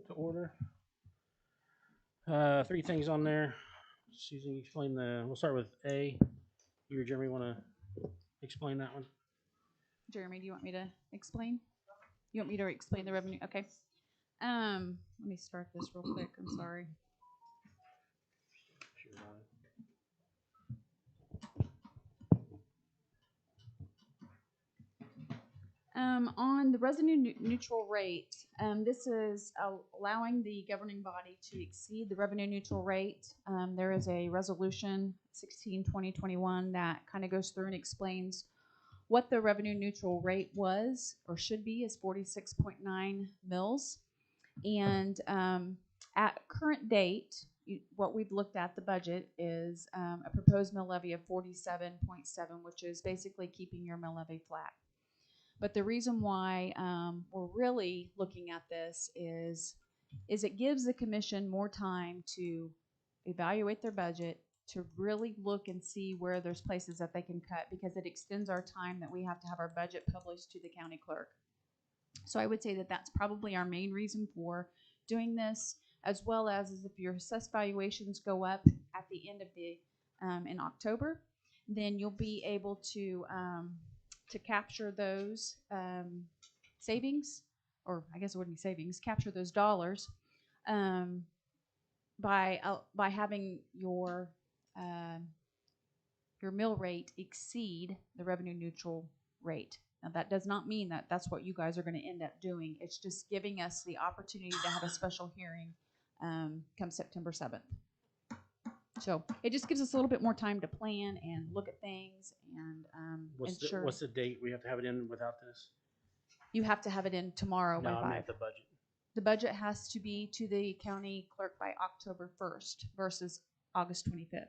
to order. Three things on there. Susan, explain we'll start with A. You or Jeremy want to explain that one? Jeremy, do you want me to explain? You want me to explain the revenue? Okay. Let me start this real quick. I'm sorry. Sure. On the revenue neutral rate, this is allowing the governing body to exceed the revenue neutral rate. There is a resolution 16/2021 that kind of goes through and explains what the revenue neutral rate was or should be is 46.9 mils. And at current date, what we've looked at the budget is a proposed mill levy of 47.7, which is basically keeping your mill levy flat. But the reason why we're really looking at this is it gives the commission more time to evaluate their budget, to really look and see where there's places that they can cut, because it extends our time that we have to have our budget published to the county clerk. So I would say that that's probably our main reason for doing this, as well as if your assessed valuations go up at the end of the in October, then you'll be able to capture those savings, or I guess it wouldn't be savings, capture those dollars by having your mill rate exceed the revenue neutral rate. Now, that does not mean that that's what you guys are going to end up doing. It's just giving us the opportunity to have a special hearing come September 7th. So it just gives us a little bit more time to plan and look at things and ensure. What's the date we have to have it in without this? You have to have it in tomorrow by 5. I meant the budget. The budget has to be to the county clerk by October 1st versus August 25th.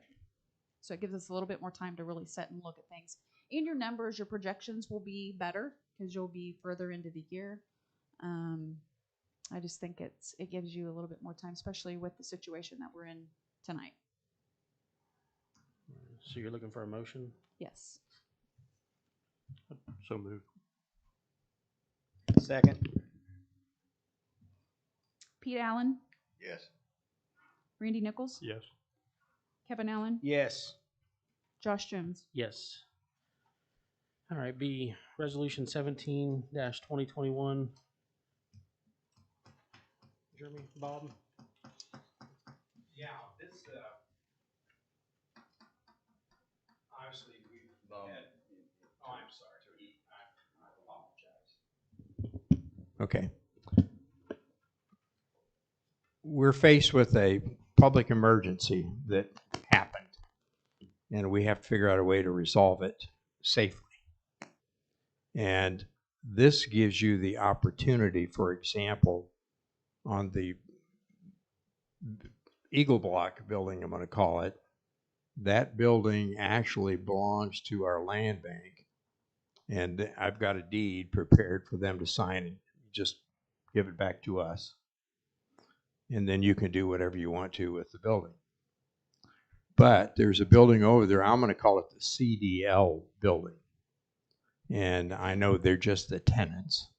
So it gives us a little bit more time to really sit and look at things. And your numbers, your projections will be better because you'll be further into the year. I just think it gives you a little bit more time, especially with the situation that we're in tonight. So you're looking for a motion? Yes. So moved. Second. Pete Allen, Yes. Randy Nichols, Yes. Kevin Allen, Yes. Josh Jones. Yes. All right, B, Resolution 17-2021. Jeremy, Bob? Yeah, this, obviously, we've had, oh, I'm sorry, I apologize. Okay. We're faced with a public emergency that happened, and we have to figure out a way to resolve it safely. And this gives you the opportunity, for example, on the Eagle Block building, I'm going to call it, that building actually belongs to our land bank. And I've got a deed prepared for them to sign and just give it back to us. And then you can do whatever you want to with the building. But there's a building over there, I'm going to call it the CDL building. And I know they're just the tenants,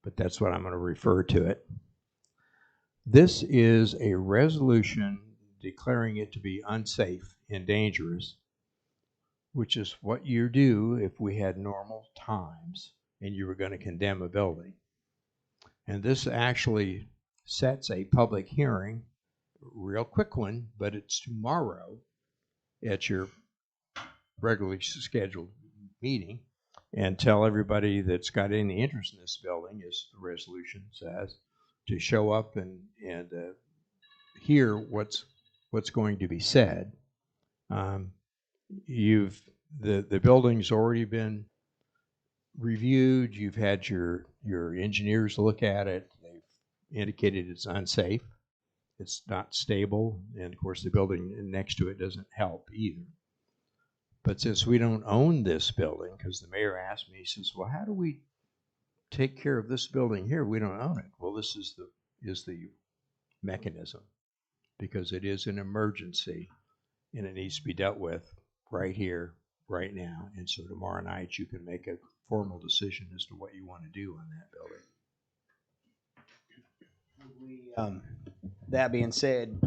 but that's what I'm going to refer to it. This is a resolution declaring it to be unsafe and dangerous, which is what you do if we had normal times and you were going to condemn a building. And this actually sets a public hearing, real quick one, but it's tomorrow at your regularly scheduled meeting, and tell everybody that's got any interest in this building, as the resolution says, to show up and hear what's going to be said. The building's already been reviewed. You've had your engineers look at it. They've indicated it's unsafe. It's not stable, and of course the building next to it doesn't help either. But since we don't own this building, because the mayor asked me, he says, well, how do we take care of this building here? We don't own it. Well, this is the mechanism, because it is an emergency and it needs to be dealt with right here, right now. And so tomorrow night you can make a formal decision as to what you want to do on that building. That being said,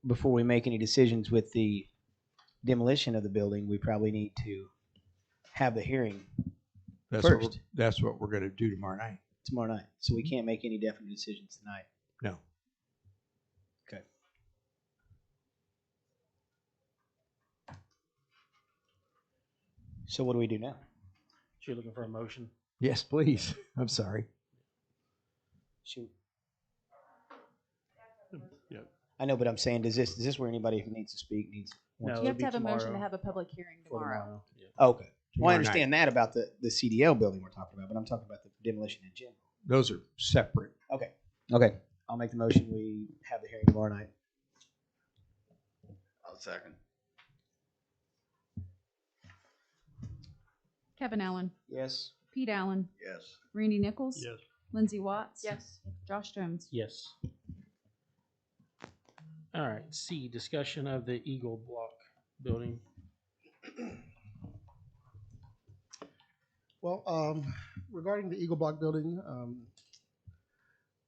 before we make any decisions with the demolition of the building, we probably need to have the hearing first That's what we're going to do tomorrow night. tomorrow night. So we can't make any definite decisions tonight. No. Okay. So what do we do now? So you're looking for a motion? Yes, please. I'm sorry. Shoot. Yep. I know, but I'm saying, is this where anybody who needs to speak needs? No, You it'll have be to have a motion to tomorrow. have a public hearing For tomorrow. Yeah. Oh, okay. Well, I Tomorrow understand that about the CDL building we're talking about, but I'm talking about the demolition in general. Those are separate. Okay. Okay. I'll make the motion. We have the hearing tomorrow night. I'll second. Kevin Allen, Yes. Pete Allen, Yes. Randy Nichols, Yes. Lindsey Watts, Yes. Josh Jones. Yes. All right. C, discussion of the Eagle Block building. Well, regarding the Eagle Block building,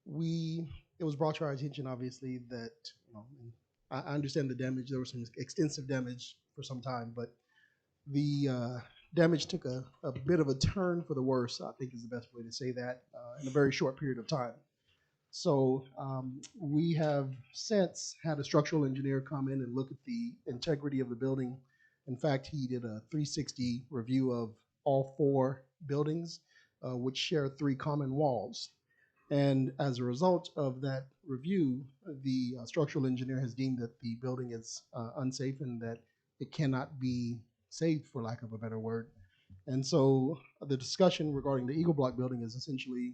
it was brought to our attention, obviously, that and I understand the damage. There was some extensive damage for some time, but the damage took a bit of a turn for the worse, I think is the best way to say that, in a very short period of time. So we have since had a structural engineer come in and look at the integrity of the building. In fact, he did a 360 review of all 4 buildings, which share 3 common walls. And as a result of that review, the structural engineer has deemed that the building is unsafe and that it cannot be saved, for lack of a better word. And so the discussion regarding the Eagle Block building is essentially,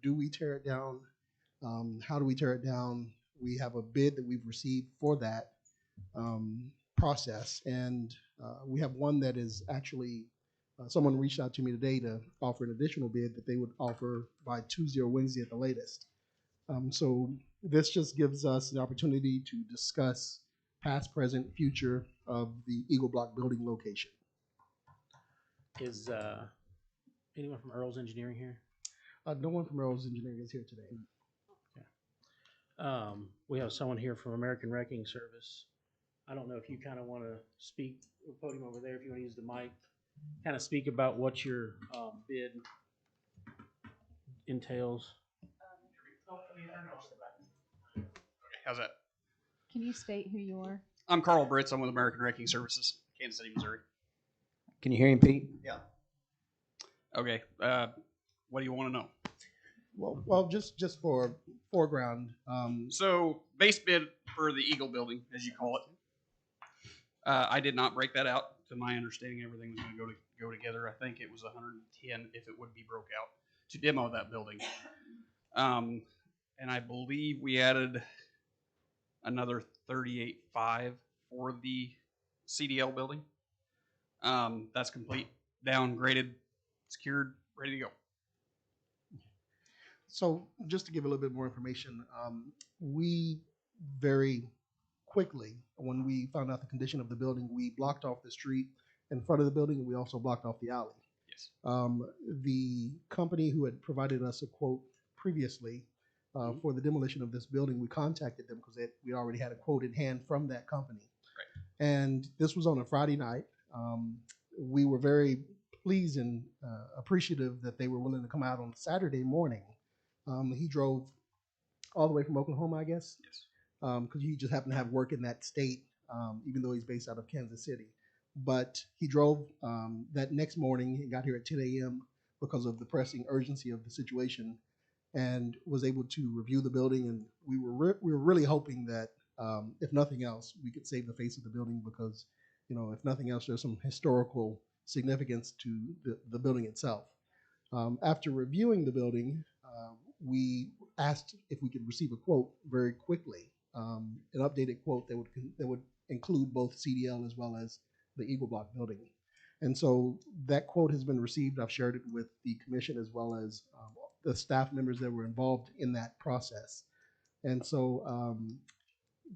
do we tear it down? How do we tear it down? We have a bid that we've received for that process. And we have one that is actually, someone reached out to me today to offer an additional bid that they would offer by Tuesday or Wednesday at the latest. So this just gives us the opportunity to discuss past, present, future of the Eagle Block building location. Is anyone from Earl's Engineering here? No one from Earl's Engineering is here today. We have someone here from American Wrecking Service. I don't know if you kind of want to speak, podium over there, if you want to use the mic, kind of speak about what your bid entails. How's that? Can you state who you are? I'm Carl Britz. I'm with American Wrecking Services, Kansas City, Missouri. Can you hear him, Pete? Yeah. Okay. What do you want to know? Well, just for foreground. So, base bid for the Eagle building, as you call it. I did not break that out. To my understanding, everything was going to go together. I think it was 110 if it would be broke out to demo that building. And I believe we added another 38.5 for the CDL building. That's complete, downgraded, secured, ready to go. So just to give a little bit more information, we very quickly, when we found out the condition of the building, we blocked off the street in front of the building, and we also blocked off the alley. Yes. The company who had provided us a quote previously for the demolition of this building, we contacted them because we already had a quote in hand from that company. Right. And this was on a Friday night. We were very pleased and appreciative that they were willing to come out on Saturday morning. He drove all the way from Oklahoma, I guess. Yes. Because he just happened to have work in that state, even though he's based out of Kansas City. But he drove that next morning and got here at 10 a.m. because of the pressing urgency of the situation, and was able to review the building. And we were really hoping that, if nothing else, we could save the face of the building because, if nothing else, there's some historical significance to the building itself. After reviewing the building, we asked if we could receive a quote very quickly, an updated quote that would include both CDL as well as the Eagle Block building. And so that quote has been received. I've shared it with the commission as well as the staff members that were involved in that process. And so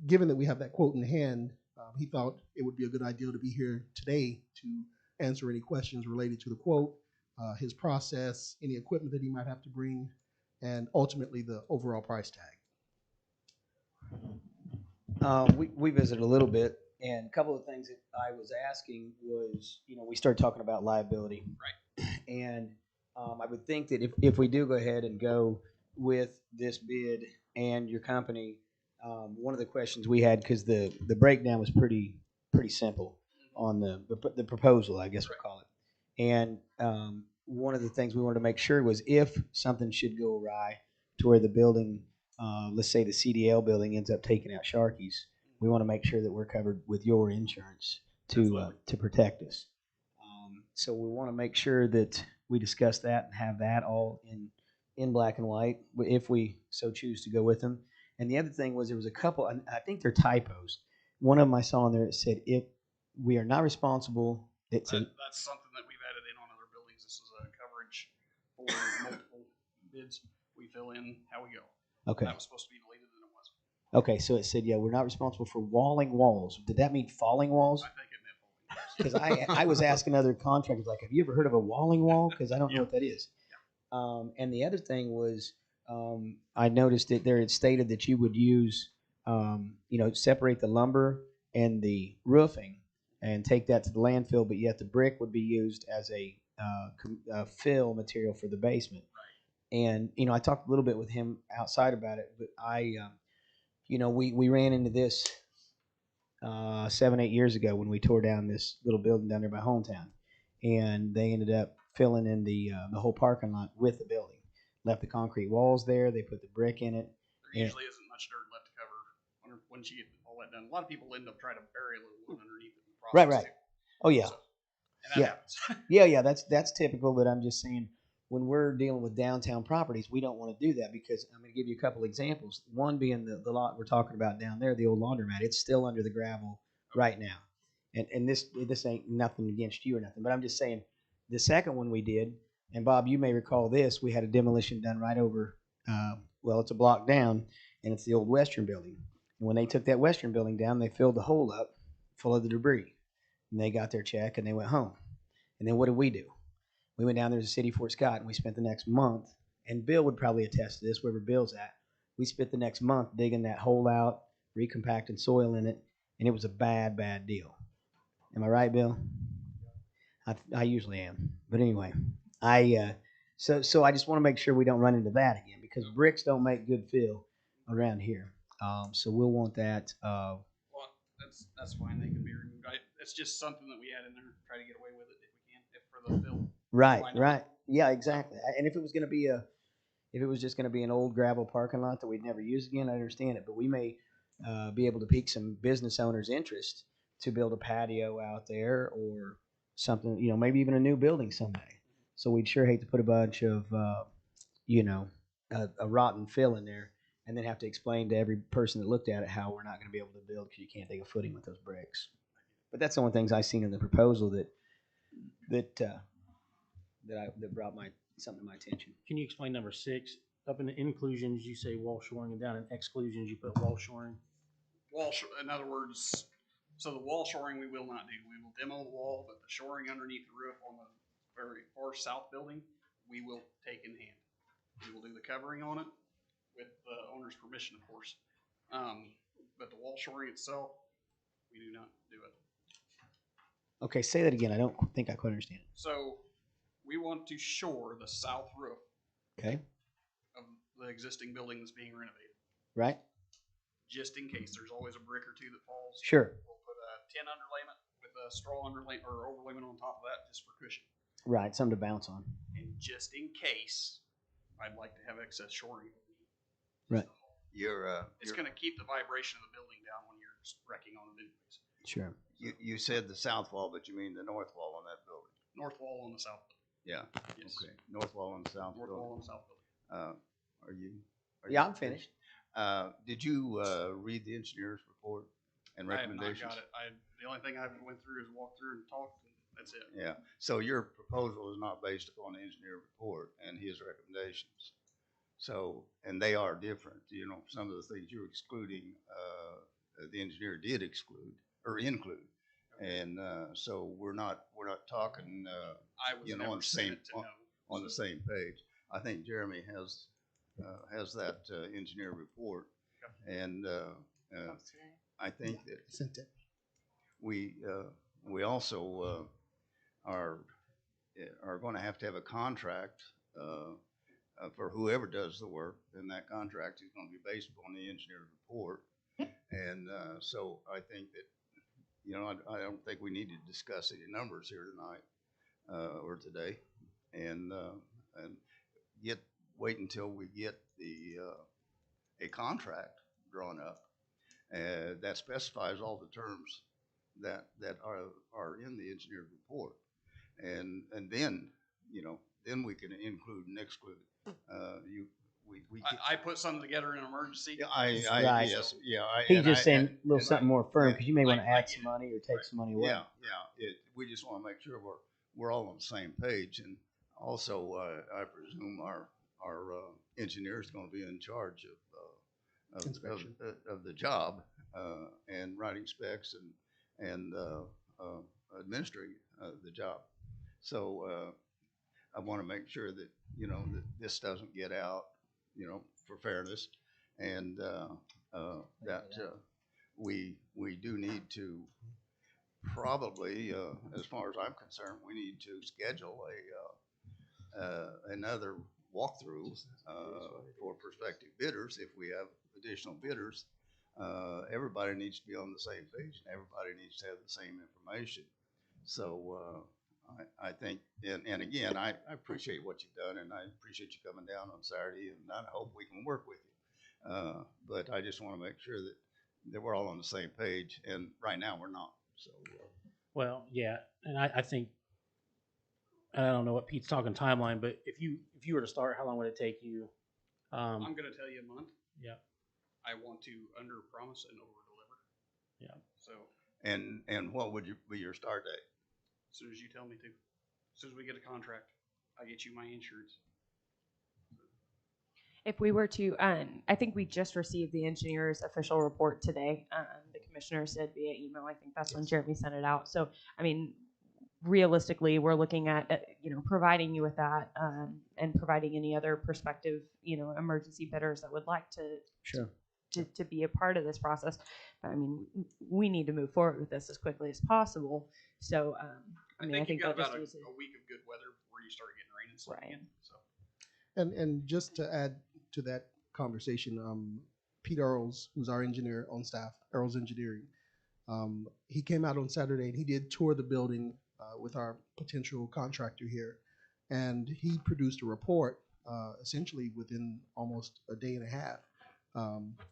given that we have that quote in hand, he thought it would be a good idea to be here today to answer any questions related to the quote, his process, any equipment that he might have to bring, and ultimately the overall price tag. We visited a little bit, and a couple of things that I was asking was, we started talking about liability. Right. And I would think that if we do go ahead and go with this bid and your company, one of the questions we had, because the breakdown was pretty simple on the proposal, I guess we'll call it. And one of the things we wanted to make sure was if something should go awry to where the building, let's say the CDL building ends up taking out Sharky's, we want to make sure that we're covered with your insurance to protect us. So we want to make sure that we discuss that and have that all in black and white if we so choose to go with them. And the other thing was there was a couple, I think they're typos. One of them I saw in there that said, if we are not responsible, That's something that we've added in on other buildings. This is a coverage for multiple bids. We fill in how we go. okay. That was supposed to be deleted and it wasn't. Okay, so it said, yeah, we're not responsible for walling walls. Did that mean falling walls? I think it meant Because I was asking other contractors, like, have you ever heard of a walling wall? Because I don't know what that is. And the other thing was, I noticed that there it stated that you would use, separate the lumber and the roofing and take that to the landfill, but yet the brick would be used as a fill material for the basement. Right. And, I talked a little bit with him outside about it, but we ran into this 7-8 years ago when we tore down this little building down there by Hometown, and they ended up filling in the whole parking lot with the building. Left the concrete walls there. They put the brick in it. there usually isn't much dirt left to cover once you get all that done. A lot of people end up trying to bury a little underneath it in the process. Right. Oh yeah. So, and that happens. Yeah. That's typical. But I'm just saying, when we're dealing with downtown properties, we don't want to do that because I'm going to give you a couple examples. One being the lot we're talking about down there, the old laundromat. It's still under the gravel right now, and this ain't nothing against you or nothing, but I'm just saying the second one we did, and Bob, you may recall this. We had a demolition done right over. It's a block down, and it's the old Western building. And when they took that Western building down, they filled the hole up full of the debris, and they got their check and they went home. And then what did we do? We went down there to City Fort Scott, and we spent the next month, and Bill would probably attest to this, wherever Bill's at. We spent the next month digging that hole out, recompacting soil in it, and it was a bad deal. Am I right, Bill? I usually am. But anyway, so I just want to make sure we don't run into that again, because bricks don't make good fill around here. So we'll want that. Well, that's fine. They can be removed. It's just something that we had in there. Try to get away with it if we can, if for the fill. Right. Yeah, exactly. And if it was just going to be an old gravel parking lot that we'd never use again, I understand it. But we may be able to pique some business owners' interest to build a patio out there or something, maybe even a new building someday. So we'd sure hate to put a bunch of, a rotten fill in there and then have to explain to every person that looked at it how we're not going to be able to build because you can't take a footing with those bricks. But that's the only things I've seen in the proposal that brought something to my attention. Can you explain number 6? Up in the inclusions, you say wall shoring, and down in exclusions, you put wall shoring. In other words, so the wall shoring we will not do. We will demo the wall, but the shoring underneath the roof on the very far south building, we will take in hand. We will do the covering on it with the owner's permission, of course. But the wall shoring itself, we do not do it. Okay, say that again. I don't think I quite understand it. So we want to shore the south roof Okay. of the existing building that's being renovated, Right? just in case there's always a brick or two that falls. Sure. We'll put a tin underlayment with a straw underlayment or overlayment on top of that just for cushion. Right. Something to bounce on. And just in case, I'd like to have excess shoring. Right. It's going to keep the vibration of the building down when you're wrecking on it anyways. Sure. You said the south wall, but you mean the north wall on that building? North wall on the south building. Yeah. Yes. Okay. North wall on the south North building. wall on the south building. Are you? Yeah, I'm finished. Did you read the engineer's report and recommendations? I have not got it. The only thing I went through is walk through and talk, and that's it. Yeah. So your proposal is not based upon the engineer report and his recommendations. So, and they are different. Some of the things you're excluding, the engineer did exclude or include. And so we're not talking I was never on the sent same it to know. on the same page. I think Jeremy has that engineer report, and I think that Sent it. we also are going to have a contract for whoever does the work, and that contract is going to be based upon the engineer's report. And so I think that, I don't think we need to discuss any numbers here tonight or today, and wait until we get a contract drawn up that specifies all the terms that are in the engineer's report, and then then we can include and exclude. I put something together in an emergency. Yeah, Right. yes, yeah. He's just saying a little something more firm, yeah, because you may want to I add get some it. money or take some money away. Yeah. We just want to make sure we're all on the same page, and also I presume our engineer is going to be in charge of the job and writing specs and administering the job. So I want to make sure that that this doesn't get out, for fairness, and that we do need to probably, as far as I'm concerned, we need to schedule another walkthrough for prospective bidders. If we have additional bidders, everybody needs to be on the same page, and everybody needs to have the same information. So I think, and again, I appreciate what you've done, and I appreciate you coming down on Saturday, and I hope we can work with you. But I just want to make sure that we're all on the same page, and right now we're not. So, Well, yeah, and I think, I don't know what Pete's talking timeline, but if you were to start, how long would it take you? I'm going to tell you a month. Yeah. I want to under promise and over deliver. Yeah. So and what would be your start date? as soon as you tell me to, as soon as we get a contract, I get you my insurance. If we were to, I think we just received the engineer's official report today. The commissioner said via email. I think that's when Jeremy sent it out. So, I mean, realistically, we're looking at providing you with that and providing any other prospective emergency bidders that would like to Sure. to be a part of this process. But I mean, we need to move forward with this as quickly as possible. So, I mean, I think you got that about just a week of good weather before you start getting rain and stuff Right. again. So. And just to add to that conversation, Pete Earls, who's our engineer on staff, Earls Engineering, he came out on Saturday and he did tour the building with our potential contractor here, and he produced a report essentially within almost a day and a half.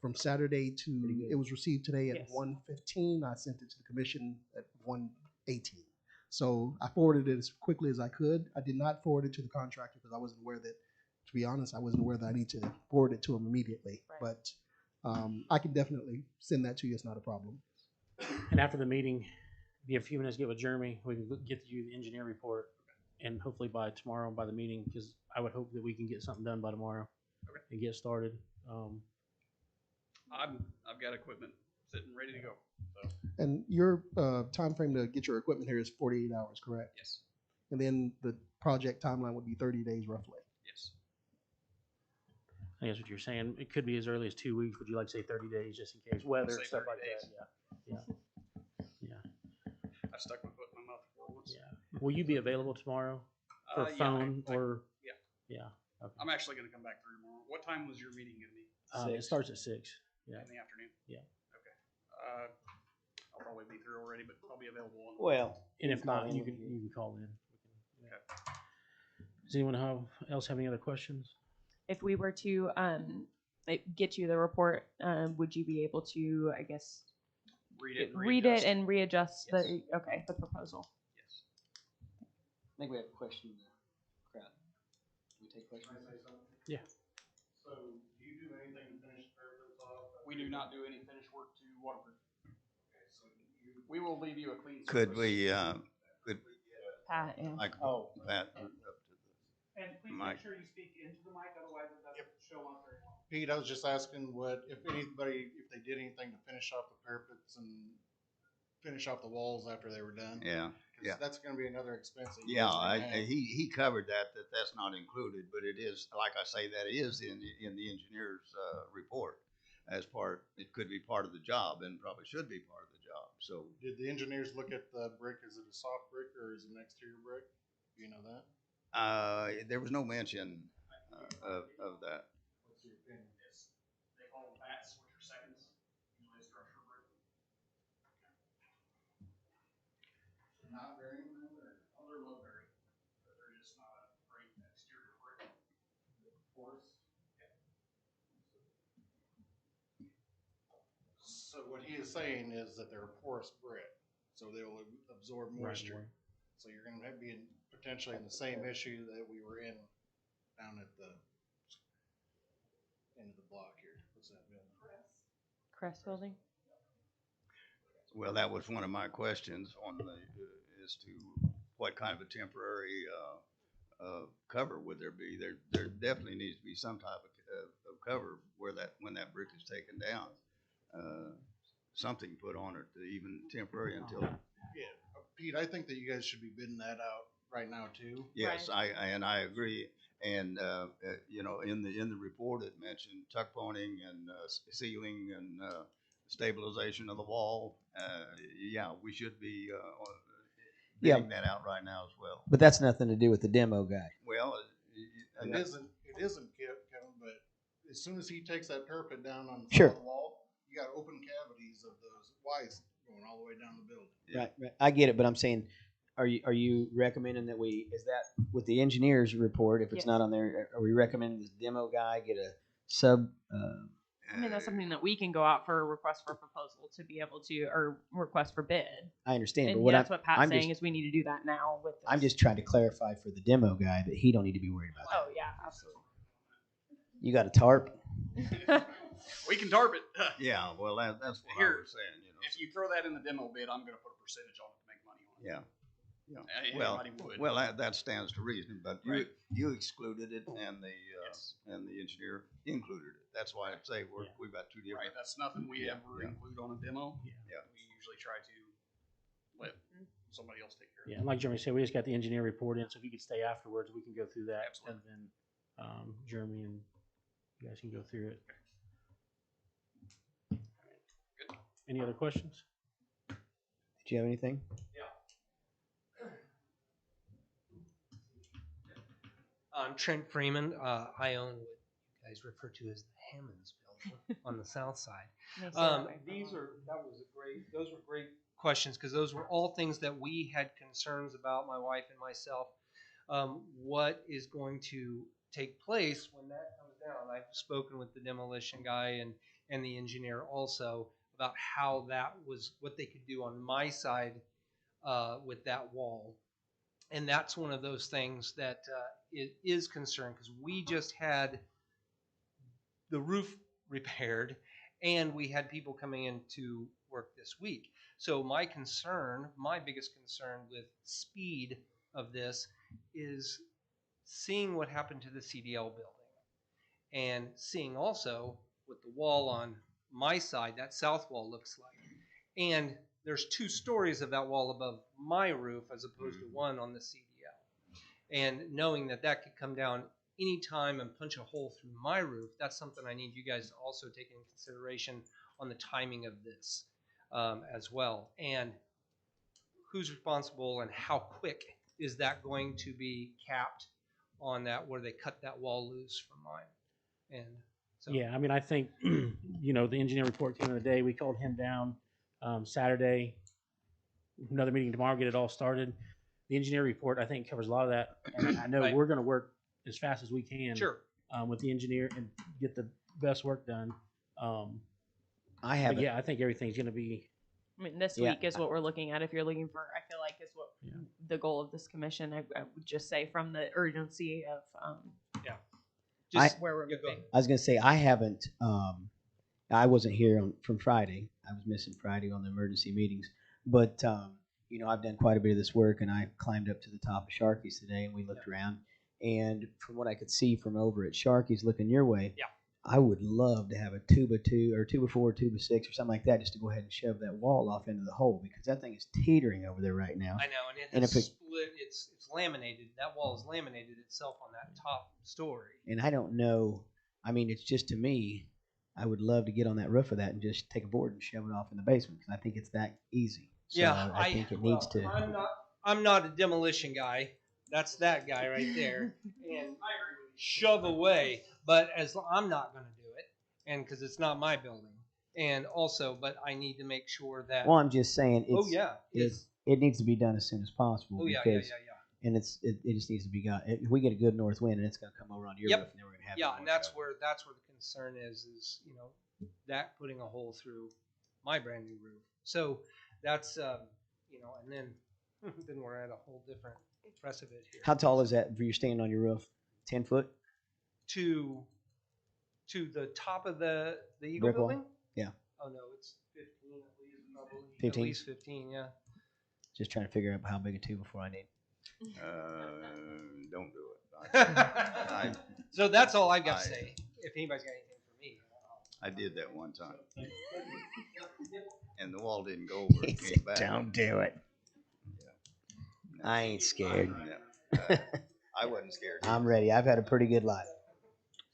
From Saturday to, it was received today at Yes. 1:15. I sent it to the commission at 1:18. So I forwarded it as quickly as I could. I did not forward it to the contractor because I wasn't aware that, to be honest, I wasn't aware that I need to forward it to him immediately. Right. But I can definitely send that to you. It's not a problem. And after the meeting, be a few minutes, get with Jeremy. We can get you the engineer report, and hopefully by tomorrow, by the meeting, because I would hope that we can get something done by tomorrow and get started. I've got equipment sitting ready to go. So And your time frame to get your equipment here is 48 hours, correct? yes, And then the project timeline would be 30 days roughly. yes. I guess what you're saying, it could be as early as 2 weeks. Would you like to say 30 days just in case weather Say and stuff 30 like days. that? Yeah. I stuck my foot in my mouth before once. Yeah. Will you be available tomorrow for Yeah, phone I- or? yeah. Yeah. Okay. I'm actually going to come back through tomorrow. What time was your meeting going to be? It starts at 6. Yeah. In the afternoon? Yeah. Okay. I'll probably be through already, but I'll be available on. Well, And if call not, in you if can call in. Does anyone else have any other questions? if we were to get you the report, would you be able to, I guess, Read it. read it and readjust Yes. the proposal? Yes. I think we have a question in the crowd. Can we take questions? Yeah. So, do you do anything to finish the parapets off? We do not do any finish work to waterproof. Okay, so you, We will leave you a clean Could surface. we Pat, yeah. like that up to And please Mike. sure you speak into the mic, otherwise it doesn't show up very well. Pete, I was just asking if they did anything to finish off the parapets and finish off the walls after they were done? yeah. 'Cause Yeah. that's gonna be another expense. that you Yeah, guys are gonna have. he covered that's not included, but it is, like I say, that is in the engineer's report. as part, it could be part of the job and probably should be part of the job. So, Did the engineers look at the brick? Is it a soft brick or is it an exterior brick? Do you know that? there was no mention of that. What's your opinion? They call them bats, which are seconds, usually a structure brick. Not very low there. Oh, they're low berry, but they're just not a great exterior brick. Porous. So what he is saying is that they're a porous brick, so they will absorb moisture. Right. So you're going to be potentially in the same issue that we were in down at the end of the block here. What's that building? Crest Building. Well, that was one of my questions on the, as to what kind of a temporary cover would there be? There definitely needs to be some type of cover where when that brick is taken down. Something put on it, even temporary until. Yeah, Pete, I think that you guys should be bidding that out right now too. Yes, I agree. And you know, in the report it mentioned tuck pointing and sealing and stabilization of the wall. Yeah, we should be bidding that out right now as well. But that's nothing to do with the demo guy. Well, It isn't, Kevin, but as soon as he takes that parapet down on the Sure. front wall, you got open cavities of those wires going all the way down the building. Yeah. Right. I get it, but I'm saying, are you recommending that is that with the engineer's report, if it's Yes. not on there, are we recommending this demo guy get a sub, I mean, that's something that we can go out for a request for proposal to be able to, or request for bid. I understand, but And what that's what Pat's I'm saying just, is we need to do that now with this. I'm just trying to clarify for the demo guy that he don't need to be worried about that. Oh, yeah, absolutely. You got a tarp? We can tarp it. yeah, well, that's what Here, I was saying. You know. If you throw that in the demo bid, I'm going to put a percentage on it to make money on it. Yeah. Yeah. Anybody would. Well, that stands to reason, but Right. you excluded it, and the Yes. and the engineer included it. That's why I say we've got two different. Right, that's nothing we Yeah, ever yeah. include on a demo. Yeah. We usually try to let somebody else take care of it. Yeah, and like Jeremy said, we just got the engineer report in, so if you could stay afterwards, we can go through that. Absolutely. And then Jeremy and you guys can go through it. Good. Any other questions? Did you have anything? I'm Trent Freeman. I own what you guys refer to as the Hammonds building on the south side. Those were great questions because those were all things that we had concerns about, my wife and myself. What is going to take place when that comes down? I've spoken with the demolition guy and the engineer also about how that was, what they could do on my side with that wall. And that's one of those things that is concerned because we just had the roof repaired and we had people coming in to work this week. So my biggest concern with speed of this is seeing what happened to the CDL building and seeing also what the wall on my side, that south wall, looks like. And there's 2 stories of that wall above my roof as opposed to one on the CDL. And knowing that that could come down anytime and punch a hole through my roof, that's something I need you guys to also take into consideration on the timing of this as well. And who's responsible and how quick is that going to be capped on that where they cut that wall loose from mine? And so, Yeah, I mean, I think, the engineer report came in the day. We called him down Saturday. Another meeting tomorrow, get it all started. The engineer report, I think, covers a lot of that. And I know Right. we're going to work as fast as we can sure. with the engineer and get the best work done. I have But yeah, I think everything's going to be. I mean, this Yeah. week is what we're looking at. If you're looking for, I feel like is what Yeah. the goal of this commission. I would just say from the urgency of Just- where we're Yeah, go moving. ahead. I was gonna say I haven't. I wasn't here from Friday. I was missing Friday on the emergency meetings. But I've done quite a bit of this work, and I climbed up to the top of Sharky's today, and we looked around. And from what I could see from over at Sharky's, looking your way, Yeah. I would love to have a 2x2 or 2x4, 2x6 or something like that, just to go ahead and shove that wall off into the hole because that thing is teetering over there right now. I know, and it And has if it- split. It's laminated. That wall is laminated itself on that top story. And I don't know. I mean, it's just to me, I would love to get on that roof of that and just take a board and shove it off in the basement because I think it's that easy. So Yeah, I think it needs to. I'm not a demolition guy. That's that guy right there. And shove away. But I'm not going to do it, and because it's not my building, and also, but I need to make sure that. Well, I'm just saying it's. Oh yeah, it needs to be done as soon as possible. Oh yeah, because, yeah. And it just needs to be got. If we get a good north wind, and it's going to come over onto your Yep. roof, and then we're going to have. Yeah, and that's where the concern is that putting a hole through my brand new roof. So that's and then we're at a whole different precedent here. How tall is that for you standing on your roof? 10 foot? To the top of the Eagle Brick wall? building? Yeah. Oh no, it's 15 at least, probably. 15? At least 15, yeah. Just trying to figure out how big a two before I need. Don't do it. So that's all I've got to say. If anybody's got anything for me. I did that one time. And the wall didn't go over. It came back. Don't do it. Yeah. I ain't scared. Yeah. I wasn't scared. I'm ready. I've had a pretty good life.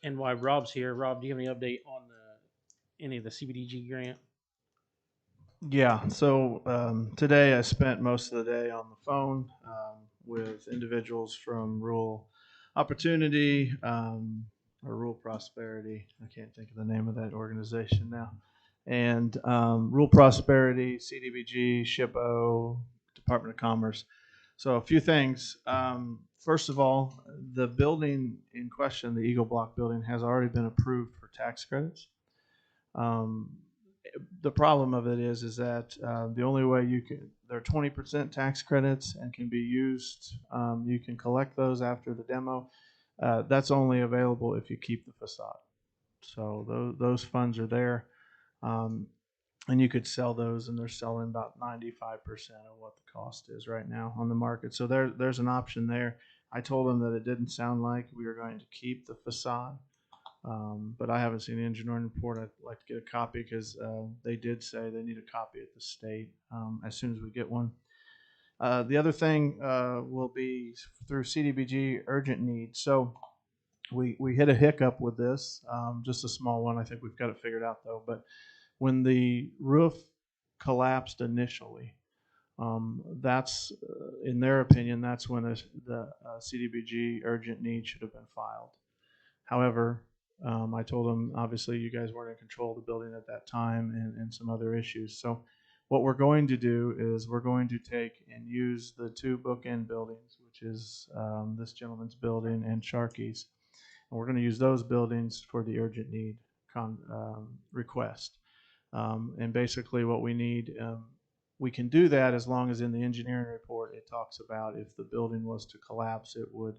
And while Rob's here, Rob, do you have any update on any of the CBDG grant? Yeah, so today I spent most of the day on the phone with individuals from Rural Opportunity or Rural Prosperity. I can't think of the name of that organization now. And Rural Prosperity, CDBG, SHPO, Department of Commerce. So a few things. First of all, the building in question, the Eagle Block building, has already been approved for tax credits. The problem of it is that the only way there are 20% tax credits and can be used. You can collect those after the demo. That's only available if you keep the facade. So those funds are there. And you could sell those, and they're selling about 95% of what the cost is right now on the market. So there's an option there. I told them that it didn't sound like we were going to keep the facade, but I haven't seen the engineering report. I'd like to get a copy because they did say they need a copy at the state as soon as we get one. The other thing will be through CDBG urgent needs. So we hit a hiccup with this, just a small one. I think we've got it figured out though. But when the roof collapsed initially, that's, in their opinion, that's when the CDBG urgent need should have been filed. However, I told them, obviously, you guys weren't in control of the building at that time and some other issues. So what we're going to do is we're going to take and use the two bookend buildings, which is this gentleman's building and Sharkey's. And we're going to use those buildings for the urgent need request. And basically what we need, we can do that as long as in the engineering report it talks about if the building was to collapse, it would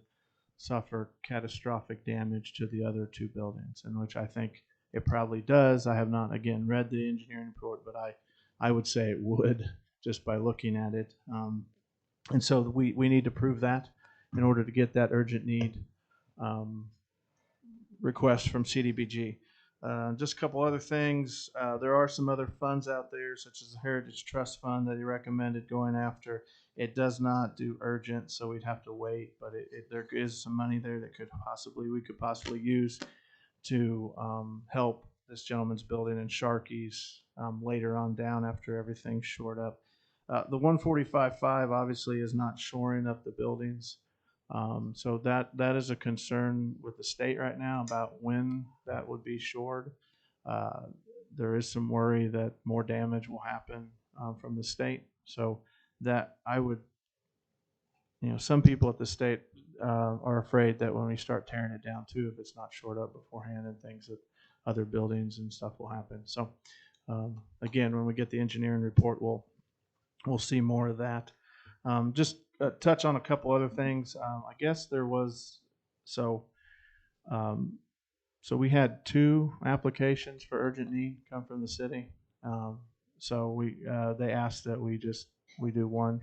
suffer catastrophic damage to the other two buildings, in which I think it probably does. I have not, again, read the engineering report, but I would say it would just by looking at it. And so we need to prove that in order to get that urgent need request from CDBG. Just a couple other things. There are some other funds out there, such as the Heritage Trust Fund that he recommended going after. It does not do urgent, so we'd have to wait, but there is some money there that we could possibly use to help this gentleman's building and Sharkey's later on down after everything's shored up. The 145.5 obviously is not shoring up the buildings. So that is a concern with the state right now about when that would be shored. There is some worry that more damage will happen from the state. So that I would, some people at the state are afraid that when we start tearing it down too, if it's not shored up beforehand and things, that other buildings and stuff will happen. So again, when we get the engineering report, we'll see more of that. Just touch on a couple other things. I guess there was, so we had 2 applications for urgent need come from the city. So they asked that we do one.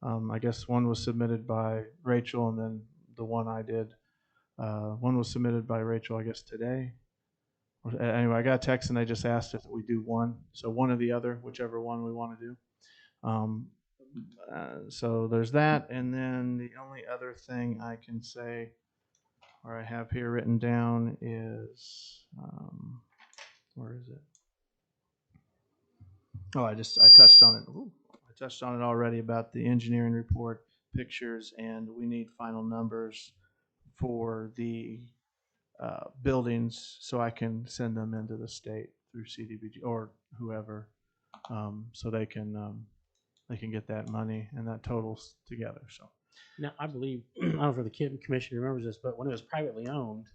I guess one was submitted by Rachel, and then the one I did, one was submitted by Rachel, I guess today. Anyway, I got a text and they just asked if we do one. So one or the other, whichever one we want to do. So there's that, and then the only other thing I can say, or I have here written down, is Where is it? Oh, I touched on it. Ooh, I touched on it already about the engineering report, pictures, and we need final numbers for the buildings so I can send them into the state through CDBG or whoever, so they can get that money and that totals together. So Now, I believe, I don't know if the commission remembers this, but when it was privately owned,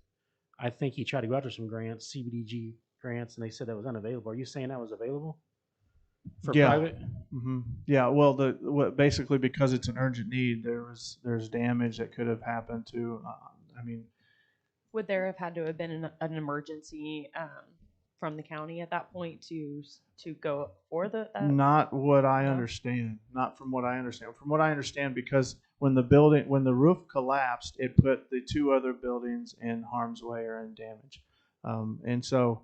I think he tried to go after some grants, CBDG grants, and they said that was unavailable. Are you saying that was available for yeah. private? Mm-hmm. Yeah, well, basically because it's an urgent need, there's damage that could have happened to. I mean, Would there have had to have been an emergency from the county at that point to go for not what I No? understand. Not from what I understand. From what I understand, because when the roof collapsed, it put the two other buildings in harm's way or in damage, and so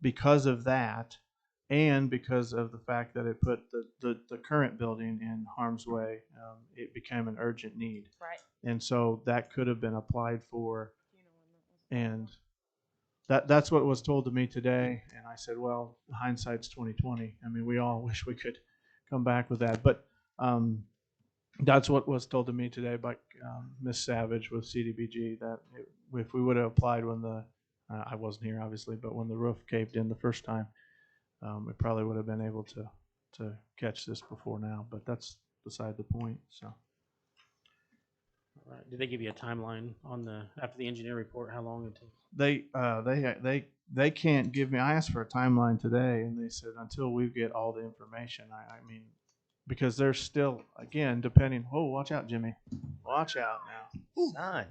because of that, and because of the fact that it put the current building in harm's way, it became an urgent need. Right. And so that could have been applied for, and that's what was told to me today. And I said, well, hindsight's 20/20. I mean, we all wish we could come back with that, but that's what was told to me today by Miss Savage with CDBG, that if we would have applied when I wasn't here obviously, but when the roof caved in the first time, we probably would have been able to catch this before now. But that's beside the point. So. All right. Did they give you a timeline on after the engineer report, how long it takes? They can't give me. I asked for a timeline today, and they said until we get all the information. I mean, because they're still, again, depending. Oh, watch out, Jimmy! Watch out now. Son.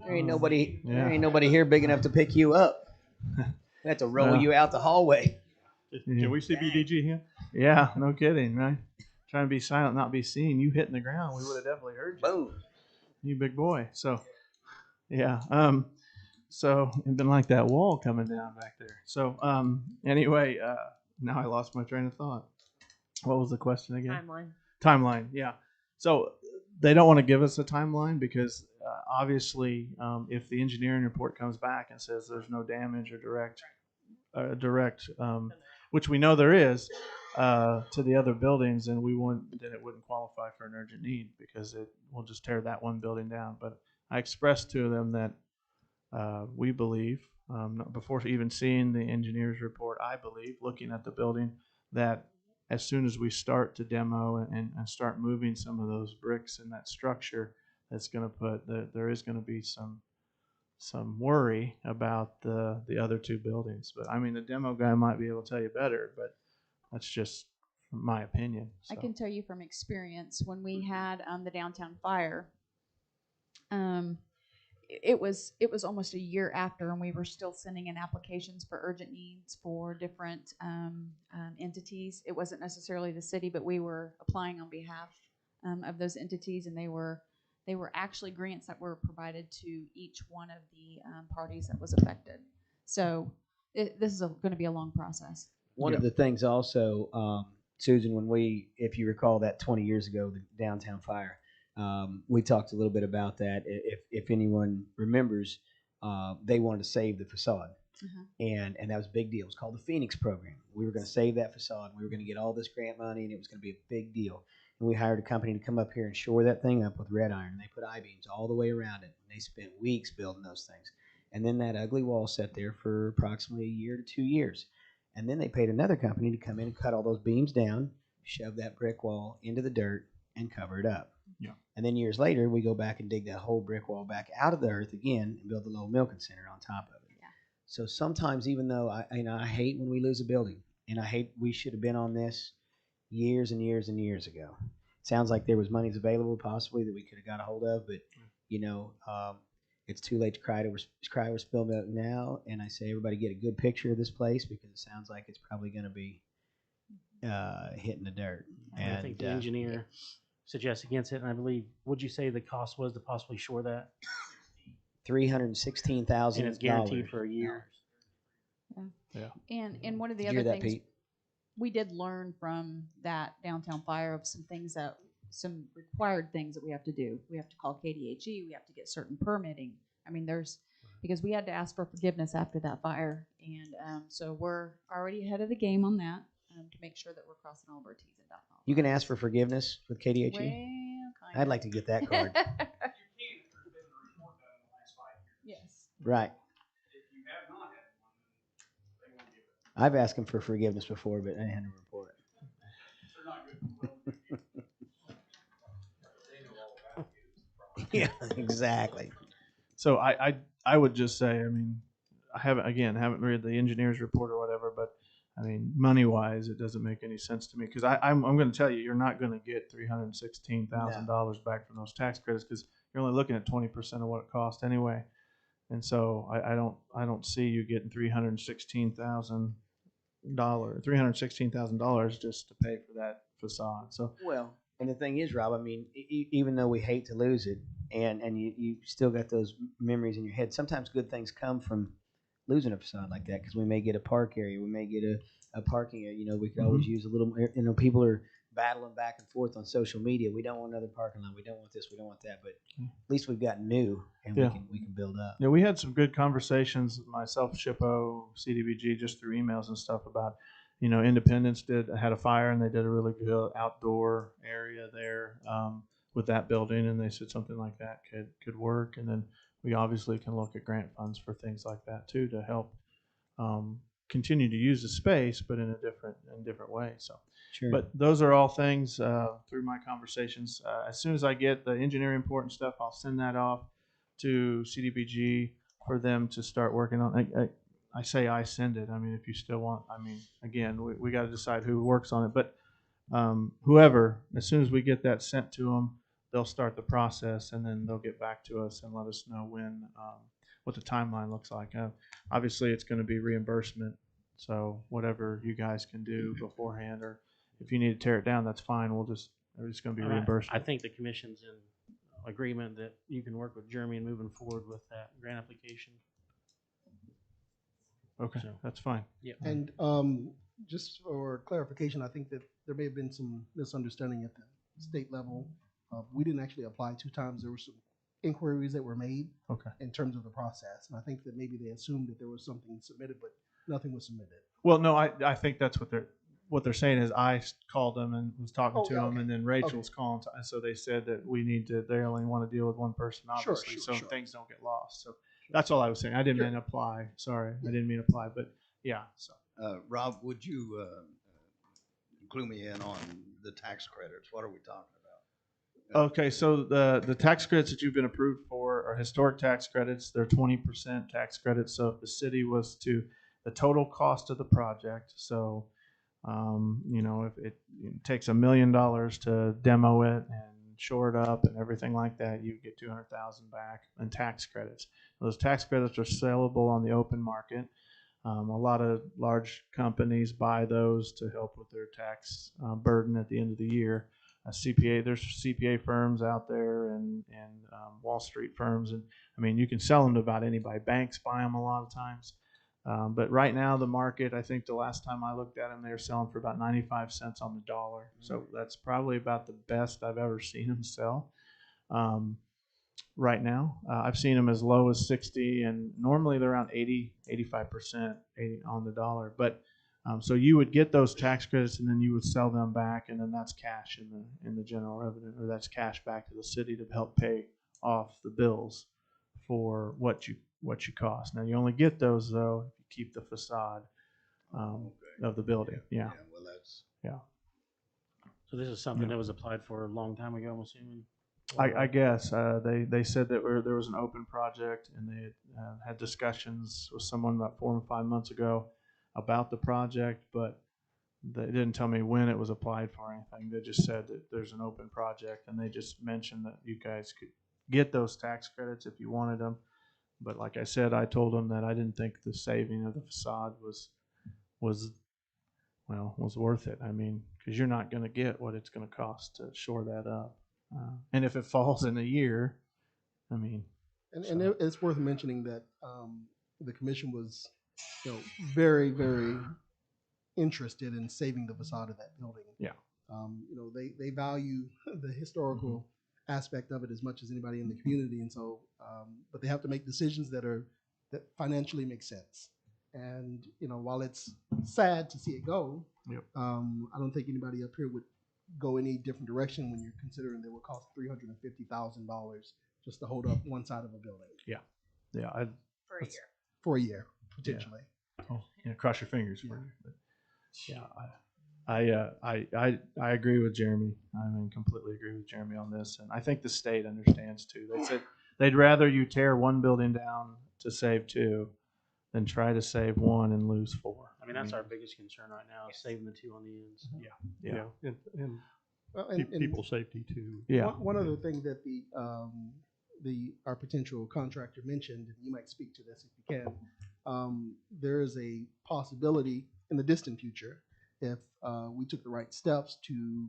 There ain't nobody here big enough to pick you up. We have to roll you out the hallway. Can we see BDG here? Yeah, no kidding, right? Trying to be silent, not be seen. You hitting the ground, we would have definitely heard you. Boom. You big boy. So, yeah. So it'd been like that wall coming down back there. So, anyway, now I lost my train of thought. What was the question again? Timeline, yeah. So they don't want to give us a timeline because obviously, if the engineering report comes back and says there's no damage or direct, which we know there is, to the other buildings, then then it wouldn't qualify for an urgent need because we'll just tear that one building down. But I expressed to them that we believe, before even seeing the engineer's report, I believe, looking at the building, that as soon as we start to demo and start moving some of those bricks in that structure, that's going to there is going to be some worry about the other two buildings. But I mean, the demo guy might be able to tell you better, but that's just my opinion. So. I can tell you from experience, when we had the downtown fire, it was almost a year after, and we were still sending in applications for urgent needs for different entities. It wasn't necessarily the city, but we were applying on behalf of those entities, and they were actually grants that were provided to each one of the parties that was affected. So this is going to be a long process. One of the things also, Susan, if you recall that 20 years ago, the downtown fire, we talked a little bit about that. If anyone remembers, they wanted to save the facade. And that was a big deal. It was called the Phoenix Program. We were going to save that facade. We were going to get all this grant money, and it was going to be a big deal. And we hired a company to come up here and shore that thing up with red iron. They put I-beams all the way around it. And they spent weeks building those things. And then that ugly wall sat there for approximately a year to 2 years. And then they paid another company to come in and cut all those beams down, shove that brick wall into the dirt, and cover it up. Yeah. And then years later, we go back and dig that whole brick wall back out of the earth again and build a little milking center on top of it. Yeah. So sometimes, even though I hate when we lose a building, and I hate we should have been on this years and years and years ago. It sounds like there was monies available possibly that we could have got a hold of, but it's too late to cry over spilled milk now. And I say everybody get a good picture of this place because it sounds like it's probably going to be hitting the dirt. And I think the engineer suggests against it, and I believe, would you say the cost was to possibly shore that? $316,000. And it's guaranteed for a year. Yeah. And one of the Did you other hear that, things Pete? we did learn from that downtown fire of some required things that we have to do. We have to call KDHE. We have to get certain permitting. I mean, there's because we had to ask for forgiveness after that fire. And so we're already ahead of the game on that to make sure that we're crossing all of our T's and dotting all of You our can I's. ask for forgiveness with KDHE. Well, kind I'd like to get that card. Yes. Right. I've asked him for forgiveness before, but I hadn't report it. Yeah, exactly. So I would just say, I mean, I haven't read the engineer's report or whatever, but I mean, money wise, it doesn't make any sense to me because I'm going to tell you, you're not going to get $316,000 back from those tax credits because you're only looking at 20% of what it cost anyway. And so I don't see you getting $316,000 just to pay for that facade. So Well, and the thing is, Rob, I mean, even though we hate to lose it, and you still got those memories in your head, sometimes good things come from losing a facade like that because we may get a park area, we may get a parking area. You know, we could always use a little. You know, people are battling back and forth on social media. We don't want another parking lot. We don't want this. We don't want that. But at least we've got new, and Yeah. we can build up. yeah, we had some good conversations, myself, Shippo, CDBG, just through emails and stuff about, you know, Independence had a fire and they did a really good outdoor area there with that building, and they said something like that could work. And then we obviously can look at grant funds for things like that too to help continue to use the space, but in a different way. So. Sure. But those are all things through my conversations. As soon as I get the engineering report and stuff, I'll send that off to CDBG for them to start working on. I say I send it. I mean, if you still want, I mean, again, we got to decide who works on it. But whoever, as soon as we get that sent to them, they'll start the process, and then they'll get back to us and let us know what the timeline looks like. Obviously, it's going to be reimbursement. So whatever you guys can do beforehand, or if you need to tear it down, that's fine. It's going to be reimbursed. I think the commission's in agreement that you can work with Jeremy in moving forward with that grant application. Okay, So, that's fine. yeah. And just for clarification, I think that there may have been some misunderstanding at the state level. We didn't actually apply 2 times. There were some inquiries that were made in terms of the process. And I think that maybe they assumed that there was something submitted, but nothing was submitted. Well, no, I think that's what they're saying is I called them and was talking to them, and then Rachel's calling. And so they said that they only want to deal with one person, obviously, so things don't get lost. So that's all I was saying. I didn't mean apply. Sorry, I didn't mean apply, but yeah. So Rob, would you clue me in on the tax credits? What are we talking about? Okay, so the tax credits that you've been approved for are historic tax credits. They're 20% tax credits. So if the city was to the total cost of the project, so you know, if it takes $1 million to demo it and shore it up and everything like that, you get $200,000 back in tax credits. Those tax credits are sellable on the open market. A lot of large companies buy those to help with their tax burden at the end of the year. There's CPA firms out there and Wall Street firms, and I mean, you can sell them to about anybody. Banks buy them a lot of times. But right now, the market, I think the last time I looked at them, they were selling for about 95 cents on the dollar. So that's probably about the best I've ever seen them sell right now. I've seen them as low as 60, and normally they're around 85% on the dollar. But so you would get those tax credits, and then you would sell them back, and then that's cash in the general revenue, or that's cash back to the city to help pay off the bills for what you cost. Now you only get those though if you keep the facade of the building. Yeah. Well, that's So this is something that was applied for a long time ago, I'm assuming. I guess they said that there was an open project, and they had discussions with someone about 4 or 5 months ago about the project, but they didn't tell me when it was applied for or anything. They just said that there's an open project, and they just mentioned that you guys could get those tax credits if you wanted them. But like I said, I told them that I didn't think the saving of the facade was worth it. I mean, because you're not going to get what it's going to cost to shore that up. And if it falls in a year, I mean. And it's worth mentioning that the commission was, very, very interested in saving the facade of that building. Yeah. They value the historical aspect of it as much as anybody in the community, and so, but they have to make decisions that are that financially makes sense. And while it's sad to see it go, Yep. I don't think anybody up here would go any different direction when you're considering they would cost $350,000 just to hold up one side of a building Yeah, For a year. for a year potentially. cross your fingers for you. But I agree with Jeremy. I mean, completely agree with Jeremy on this, and I think the state understands too. They said they'd rather you tear one building down to save two than try to save one and lose four. I mean, that's our biggest concern right now, is saving the two on the ends. Yeah. And Well, and people safety too. Yeah. One other thing that our potential contractor mentioned, and you might speak to this if you can, there is a possibility in the distant future, if we took the right steps to,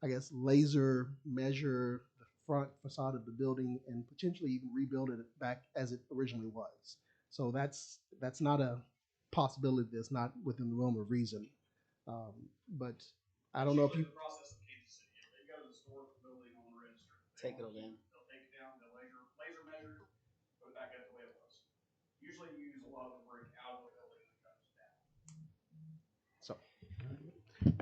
I guess, laser measure the front facade of the building and potentially even rebuild it back as it originally was. So that's not a possibility that's not within the realm of reason. But I don't know if you. Take it all down. They'll take it down, they'll laser measure, put it back up the way it was. Usually you use a lot of the brick out of the building that comes down.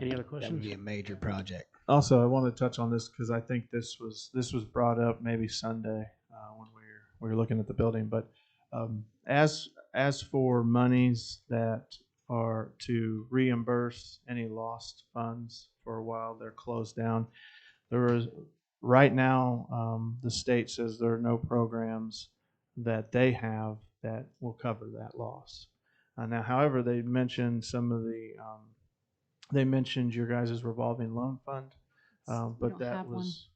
Any other That questions? would be a major project. Also, I want to touch on this because I think this was brought up maybe Sunday when we were looking at the building. But as for monies that are to reimburse any lost funds for a while they're closed down, there is right now the state says there are no programs that they have that will cover that loss. Now, however, they mentioned some of the they mentioned your guys' revolving loan fund, We but don't that have one. was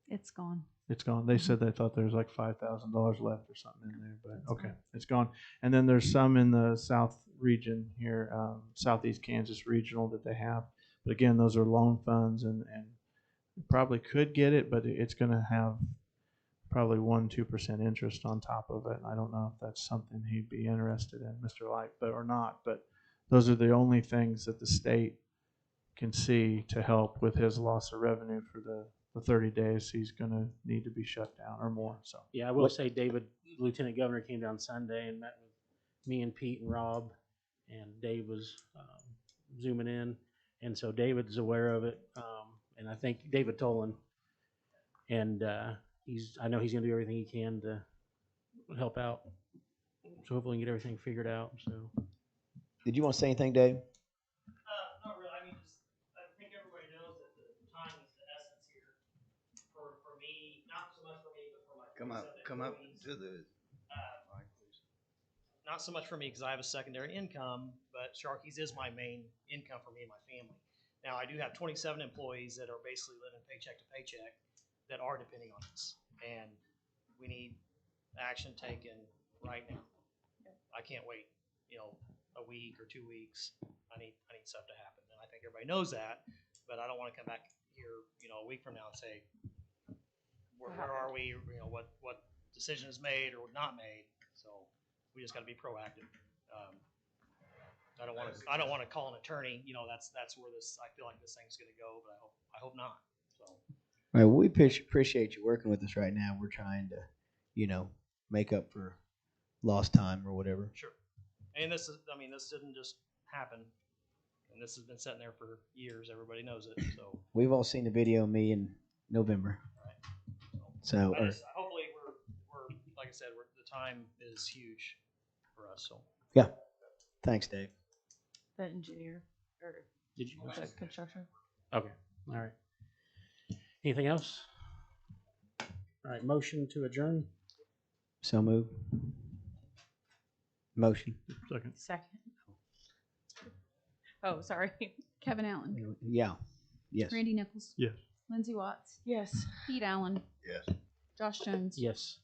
It's gone. it's gone. They said they thought there was like $5,000 left or something in there, but okay, it's gone. And then there's some in the south region here, southeast Kansas regional that they have. But again, those are loan funds, and probably could get it, but it's going to have probably 1-2% interest on top of it. I don't know if that's something he'd be interested in, Mr. Light, or not. But those are the only things that the state can see to help with his loss of revenue for the 30 days he's going to need to be shut down or more. So Yeah, I will say David, Lieutenant Governor, came down Sunday and met with me and Pete and Rob, and Dave was zooming in, and so David's aware of it, and I think David told him, and I know he's going to do everything he can to help out. So hopefully we can get everything figured out. So. Did you want to say anything, Dave? Not really. I mean, I think everybody knows that the time is the essence here. For me, not so much for me, but for my Come up to the mic, please. Not so much for me because I have a secondary income, but Sharky's is my main income for me and my family. Now, I do have 27 employees that are basically living paycheck to paycheck that are depending on us, and we need action taken right now. I can't wait, a week or 2 weeks. I need stuff to happen, and I think everybody knows that. But I don't want to come back here, a week from now and say, where are we? What decision is made or not made? So we just got to be proactive. I don't want to call an attorney. That's where I feel like this thing's going to go. But I hope not. So. All right. Well, we appreciate you working with us right now. We're trying to, make up for lost time or whatever. Sure. And this didn't just happen. And this has been sitting there for years. Everybody knows it. So. We've all seen the video of me in November. Right. So. Hopefully we're like I said, the time is huge for us. So. Yeah. Thanks, Dave. The engineer or Did you? construction? Okay. All right. Anything else? All right. Motion to adjourn. So move. Motion. Second. Oh, sorry. Kevin Allen. Yeah. Yes. Randy Nichols. Yes. Lindsay Watts. Yes. Pete Allen. Yes. Josh Jones. Yes.